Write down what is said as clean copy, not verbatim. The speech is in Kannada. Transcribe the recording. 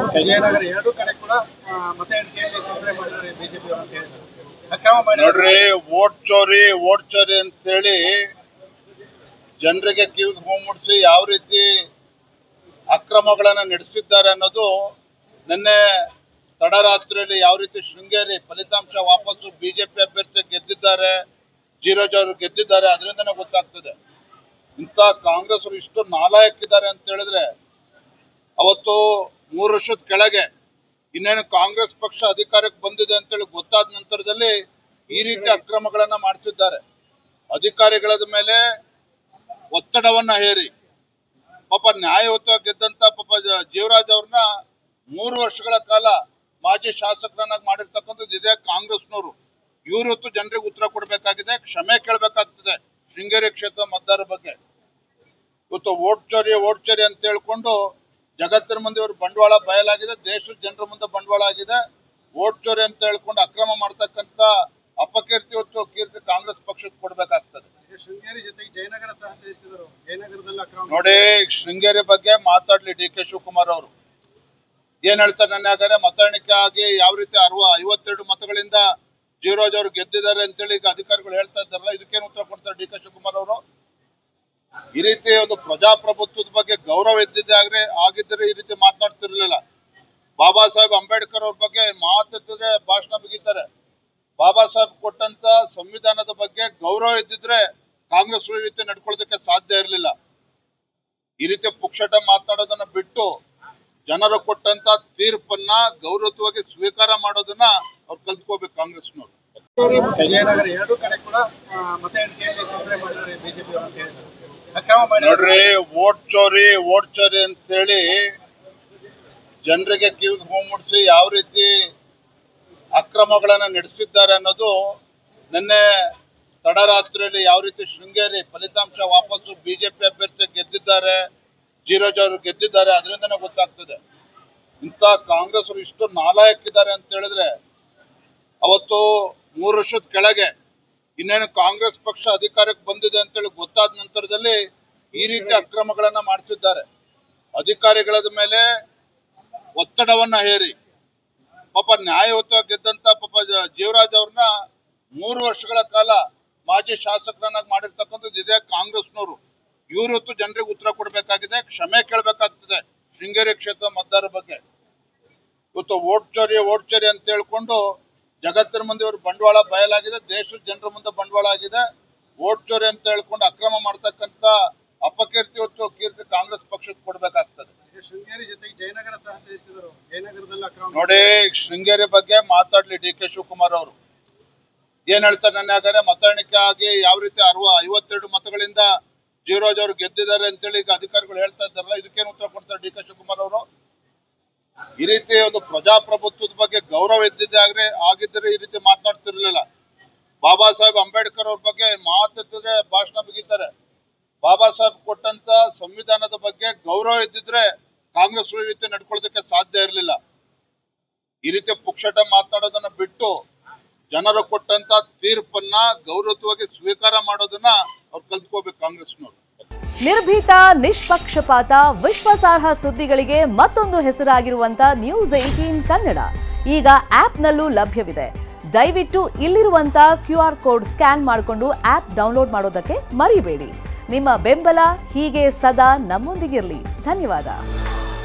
ವಿಜಯನಗರ ಎರಡು ಕಡೆ ಕೂಡ ಮತ ಎಣಿಕೆಯಲ್ಲಿ ತೊಂದರೆ ಮಾಡಿದ್ದಾರೆ ಬಿಜೆಪಿ ಅಂತ ಹೇಳಿದ್ದಾರೆ. ಅಕ್ರಮ ನೋಡ್ರಿ, ವೋಟ್ ಚೋರಿ ಅಂತೇಳಿ ಜನರಿಗೆ ಕಿವಿಗೆ ಹೋಗ್ಬಿಡಿಸಿ ಯಾವ ರೀತಿ ಅಕ್ರಮಗಳನ್ನ ನಡೆಸಿದ್ದಾರೆ ಅನ್ನೋದು ನಿನ್ನೆ ತಡರಾತ್ರಿಯಲ್ಲಿ ಯಾವ ರೀತಿ ಶೃಂಗೇರಿ ಫಲಿತಾಂಶ ವಾಪಸ್ಸು ಬಿಜೆಪಿ ಅಭ್ಯರ್ಥಿ ಗೆದ್ದಿದ್ದಾರೆ, ಜೀರೋಜ್ ಅವರು ಗೆದ್ದಿದ್ದಾರೆ, ಅದರಿಂದನೇ ಗೊತ್ತಾಗ್ತದೆ. ಇಂಥ ಕಾಂಗ್ರೆಸ್ ಅವರು ಇಷ್ಟು ನಾಲಾಯಕ್ಕಿದ್ದಾರೆ ಅಂತ ಹೇಳಿದ್ರೆ, ಅವತ್ತು 3 ವರ್ಷದ ಕೆಳಗೆ ಇನ್ನೇನು ಕಾಂಗ್ರೆಸ್ ಪಕ್ಷ ಅಧಿಕಾರಕ್ಕೆ ಬಂದಿದೆ ಅಂತೇಳಿ ಗೊತ್ತಾದ ನಂತರದಲ್ಲಿ ಈ ರೀತಿ ಅಕ್ರಮಗಳನ್ನ ಮಾಡ್ತಿದ್ದಾರೆ. ಅಧಿಕಾರಿಗಳ ಮೇಲೆ ಒತ್ತಡವನ್ನ ಹೇರಿ ಪಾಪ ನ್ಯಾಯಯುತವಾಗಿ ಗೆದ್ದಂತ ಪಾಪ ಜೀವರಾಜ್ ಅವ್ರನ್ನ 3 ವರ್ಷಗಳ ಕಾಲ ಮಾಜಿ ಶಾಸಕರನ್ನಾಗಿ ಮಾಡಿರ್ತಕ್ಕಂಥದ್ದು ಇದೇ ಕಾಂಗ್ರೆಸ್ನವರು. ಇವ್ರು ಇವತ್ತು ಜನರಿಗೆ ಉತ್ತರ ಕೊಡಬೇಕಾಗಿದೆ, ಕ್ಷಮೆ ಕೇಳಬೇಕಾಗ್ತದೆ ಶೃಂಗೇರಿ ಕ್ಷೇತ್ರ ಮತದಾರರ ಬಗ್ಗೆ. ಇವತ್ತು ವೋಟ್ ಚೋರಿ ಅಂತ ಹೇಳ್ಕೊಂಡು ಜಗತ್ತಿನ ಮುಂದೆ ಇವರು ಬಂಡವಾಳ ಬಯಲಾಗಿದೆ, ದೇಶದ ಜನರ ಮುಂದೆ ಬಂಡವಾಳ ಆಗಿದೆ. ವೋಟ್ ಚೋರಿ ಅಂತ ಹೇಳ್ಕೊಂಡು ಅಕ್ರಮ ಮಾಡ್ತಕ್ಕಂಥ ಅಪಕೀರ್ತಿ ಇವತ್ತು ಕೀರ್ತಿ ಕಾಂಗ್ರೆಸ್ ಪಕ್ಷಕ್ಕೆ ಕೊಡ್ಬೇಕಾಗ್ತದೆ. ಶೃಂಗೇರಿ ಜೊತೆಗೆ ಜಯನಗರ ಸಹ ಸೇರಿಸಿದರು. ಜಯನಗರದಲ್ಲಿ ಅಕ್ರಮ ನೋಡಿ, ಶೃಂಗೇರಿ ಬಗ್ಗೆ ಮಾತಾಡ್ಲಿ ಡಿ ಕೆ ಶಿವಕುಮಾರ್ ಅವರು ಏನ್ ಹೇಳ್ತಾರೆ. ನನ್ನ ಹಾಗಾದ್ರೆ ಮತ ಎಣಿಕೆ ಆಗಿ ಯಾವ ರೀತಿ 52 ಮತಗಳಿಂದ ಜೀವರಾಜ್ ಅವರು ಗೆದ್ದಿದ್ದಾರೆ ಅಂತೇಳಿ ಈಗ ಅಧಿಕಾರಿಗಳು ಹೇಳ್ತಾ ಇದ್ದಾರಲ್ಲ, ಇದಕ್ಕೇನು ಉತ್ತರ ಕೊಡ್ತಾರೆ ಡಿ ಕೆ ಶಿವಕುಮಾರ್ ಅವರು? ಈ ರೀತಿ ಒಂದು ಪ್ರಜಾಪ್ರಭುತ್ವದ ಬಗ್ಗೆ ಗೌರವ ಆಗಿದ್ದರೆ ಈ ರೀತಿ ಮಾತನಾಡ್ತಿರ್ಲಿಲ್ಲ. ಬಾಬಾ ಸಾಹೇಬ್ ಅಂಬೇಡ್ಕರ್ ಅವ್ರ ಬಗ್ಗೆ ಮಾತಾಡ್ತಿದ್ರೆ ಭಾಷಣ ಬಿಗಿತಾರೆ. ಬಾಬಾ ಸಾಹೇಬ್ ಕೊಟ್ಟಂತ ಸಂವಿಧಾನದ ಬಗ್ಗೆ ಗೌರವ ಇದ್ದಿದ್ರೆ ಕಾಂಗ್ರೆಸ್ ಈ ರೀತಿ ನಡ್ಕೊಳ್ಳೋದಕ್ಕೆ ಸಾಧ್ಯ ಇರಲಿಲ್ಲ. ಈ ರೀತಿ ಪುಕ್ಷಟ ಮಾತನಾಡೋದನ್ನ ಬಿಟ್ಟು ಜನರು ಕೊಟ್ಟಂತ ತೀರ್ಪನ್ನ ಗೌರವವಾಗಿ ಸ್ವೀಕಾರ ಮಾಡೋದನ್ನ ಅವ್ರು ಕಲ್ತ್ಕೋಬೇಕು ಕಾಂಗ್ರೆಸ್ನವ್ರು. ವಿಜಯನಗರ ಎರಡು ಕಡೆ ಕೂಡ ಮತ ಎಣಿಕೆಯಲ್ಲಿ ತೊಂದರೆ ಮಾಡಿದ್ದಾರೆ ಬಿಜೆಪಿ ಅಂತ ಹೇಳಿದ್ದಾರೆ. ಅಕ್ರಮ ನೋಡ್ರಿ, ವೋಟ್ ಚೋರಿ ಅಂತೇಳಿ ಜನರಿಗೆ ಕಿವಿಗೆ ಹೋಗ್ಬಿಡಿಸಿ ಯಾವ ರೀತಿ ಅಕ್ರಮಗಳನ್ನ ನಡೆಸಿದ್ದಾರೆ ಅನ್ನೋದು ನಿನ್ನೆ ತಡರಾತ್ರಿಯಲ್ಲಿ ಯಾವ ರೀತಿ ಶೃಂಗೇರಿ ಫಲಿತಾಂಶ ವಾಪಸ್ಸು ಬಿಜೆಪಿ ಅಭ್ಯರ್ಥಿ ಗೆದ್ದಿದ್ದಾರೆ, ಜೀರೋಜ್ ಅವರು ಗೆದ್ದಿದ್ದಾರೆ, ಅದರಿಂದನೇ ಗೊತ್ತಾಗ್ತದೆ. ಇಂಥ ಕಾಂಗ್ರೆಸ್ ಅವರು ಇಷ್ಟು ನಾಲಾಯಕ್ಕಿದ್ದಾರೆ ಅಂತ ಹೇಳಿದ್ರೆ, ಅವತ್ತು 3 ವರ್ಷದ ಕೆಳಗೆ ಇನ್ನೇನು ಕಾಂಗ್ರೆಸ್ ಪಕ್ಷ ಅಧಿಕಾರಕ್ಕೆ ಬಂದಿದೆ ಅಂತೇಳಿ ಗೊತ್ತಾದ ನಂತರದಲ್ಲಿ ಈ ರೀತಿ ಅಕ್ರಮಗಳನ್ನ ಮಾಡ್ತಿದ್ದಾರೆ. ಅಧಿಕಾರಿಗಳ ಮೇಲೆ ಒತ್ತಡವನ್ನ ಹೇರಿ ಪಾಪ ನ್ಯಾಯಯುತವಾಗಿ ಗೆದ್ದಂತ ಪಾಪ ಜೀವರಾಜ್ ಅವ್ರನ್ನ 3 ವರ್ಷಗಳ ಕಾಲ ಮಾಜಿ ಶಾಸಕರನ್ನಾಗಿ ಮಾಡಿರ್ತಕ್ಕಂಥದ್ದು ಇದೇ ಕಾಂಗ್ರೆಸ್ನವರು. ಇವ್ರು ಇವತ್ತು ಜನರಿಗೆ ಉತ್ತರ ಕೊಡಬೇಕಾಗಿದೆ, ಕ್ಷಮೆ ಕೇಳಬೇಕಾಗ್ತದೆ ಶೃಂಗೇರಿ ಕ್ಷೇತ್ರ ಮತದಾರರ ಬಗ್ಗೆ. ಇವತ್ತು ವೋಟ್ ಚೋರಿ ಅಂತ ಹೇಳ್ಕೊಂಡು ಜಗತ್ತಿನ ಮುಂದೆ ಇವರು ಬಂಡವಾಳ ಬಯಲಾಗಿದೆ, ದೇಶದ ಜನರ ಮುಂದೆ ಬಂಡವಾಳ ಆಗಿದೆ. ವೋಟ್ ಚೋರಿ ಅಂತ ಹೇಳ್ಕೊಂಡು ಅಕ್ರಮ ಮಾಡ್ತಕ್ಕಂಥ ಅಪಕೀರ್ತಿ ಇವತ್ತು ಕೀರ್ತಿ ಕಾಂಗ್ರೆಸ್ ಪಕ್ಷಕ್ಕೆ ಕೊಡ್ಬೇಕಾಗ್ತದೆ. ಶೃಂಗೇರಿ ಜೊತೆಗೆ ಜಯನಗರ ಸಹ ಸೇರಿಸಿದರು. ಜಯನಗರದಲ್ಲಿ ಅಕ್ರಮ ನೋಡಿ, ಶೃಂಗೇರಿ ಬಗ್ಗೆ ಮಾತಾಡ್ಲಿ ಡಿ ಕೆ ಶಿವಕುಮಾರ್ ಅವರು ಏನ್ ಹೇಳ್ತಾರೆ. ನನ್ನ ಹಾಗಾದ್ರೆ ಮತ ಎಣಿಕೆ ಆಗಿ ಯಾವ ರೀತಿ 52 ಮತಗಳಿಂದ ಜೀವರಾಜ್ ಅವರು ಗೆದ್ದಿದ್ದಾರೆ ಅಂತೇಳಿ ಈಗ ಅಧಿಕಾರಿಗಳು ಹೇಳ್ತಾ ಇದ್ದಾರಲ್ಲ, ಇದಕ್ಕೇನು ಉತ್ತರ ಕೊಡ್ತಾರೆ ಡಿ ಕೆ ಶಿವಕುಮಾರ್ ಅವರು? ಈ ರೀತಿ ಒಂದು ಪ್ರಜಾಪ್ರಭುತ್ವದ ಬಗ್ಗೆ ಗೌರವ ಆಗಿದ್ದರೆ ಈ ರೀತಿ ಮಾತನಾಡ್ತಿರ್ಲಿಲ್ಲ. ಬಾಬಾ ಸಾಹೇಬ್ ಅಂಬೇಡ್ಕರ್ ಅವ್ರ ಬಗ್ಗೆ ಮಾತಾಡ್ತಿದ್ರೆ ಭಾಷಣ ಬಿಗಿತಾರೆ. ಬಾಬಾ ಸಾಹೇಬ್ ಕೊಟ್ಟಂತ ಸಂವಿಧಾನದ ಬಗ್ಗೆ ಗೌರವ ಇದ್ದಿದ್ರೆ ಕಾಂಗ್ರೆಸ್ ಈ ರೀತಿ ನಡ್ಕೊಳ್ಳೋದಕ್ಕೆ ಸಾಧ್ಯ ಇರಲಿಲ್ಲ. ಈ ರೀತಿ ಪುಕ್ಷಟ ಮಾತನಾಡೋದನ್ನ ಬಿಟ್ಟು ಜನರು ಕೊಟ್ಟಂತ ತೀರ್ಪನ್ನ ಗೌರವವಾಗಿ ಸ್ವೀಕಾರ ಮಾಡೋದನ್ನ ಅವ್ರು ಕಲ್ತ್ಕೋಬೇಕು ಕಾಂಗ್ರೆಸ್ನವ್ರು. ನಿರ್ಭೀತ, ನಿಷ್ಪಕ್ಷಪಾತ, ವಿಶ್ವಾಸಾರ್ಹ ಸುದ್ದಿಗಳಿಗೆ ಮತ್ತೊಂದು ಹೆಸರಾಗಿರುವಂತ ನ್ಯೂಸ್ 18 ಕನ್ನಡ ಈಗ ಆಪ್ನಲ್ಲೂ ಲಭ್ಯವಿದೆ. ದಯವಿಟ್ಟು ಇಲ್ಲಿರುವಂತ QR ಕೋಡ್ ಸ್ಕ್ಯಾನ್ ಮಾಡಿಕೊಂಡು ಆಪ್ ಡೌನ್ಲೋಡ್ ಮಾಡೋದಕ್ಕೆ ಮರಿಬೇಡಿ. ನಿಮ್ಮ ಬೆಂಬಲ ಹೀಗೆ ಸದಾ ನಮ್ಮೊಂದಿಗಿರಲಿ. ಧನ್ಯವಾದ.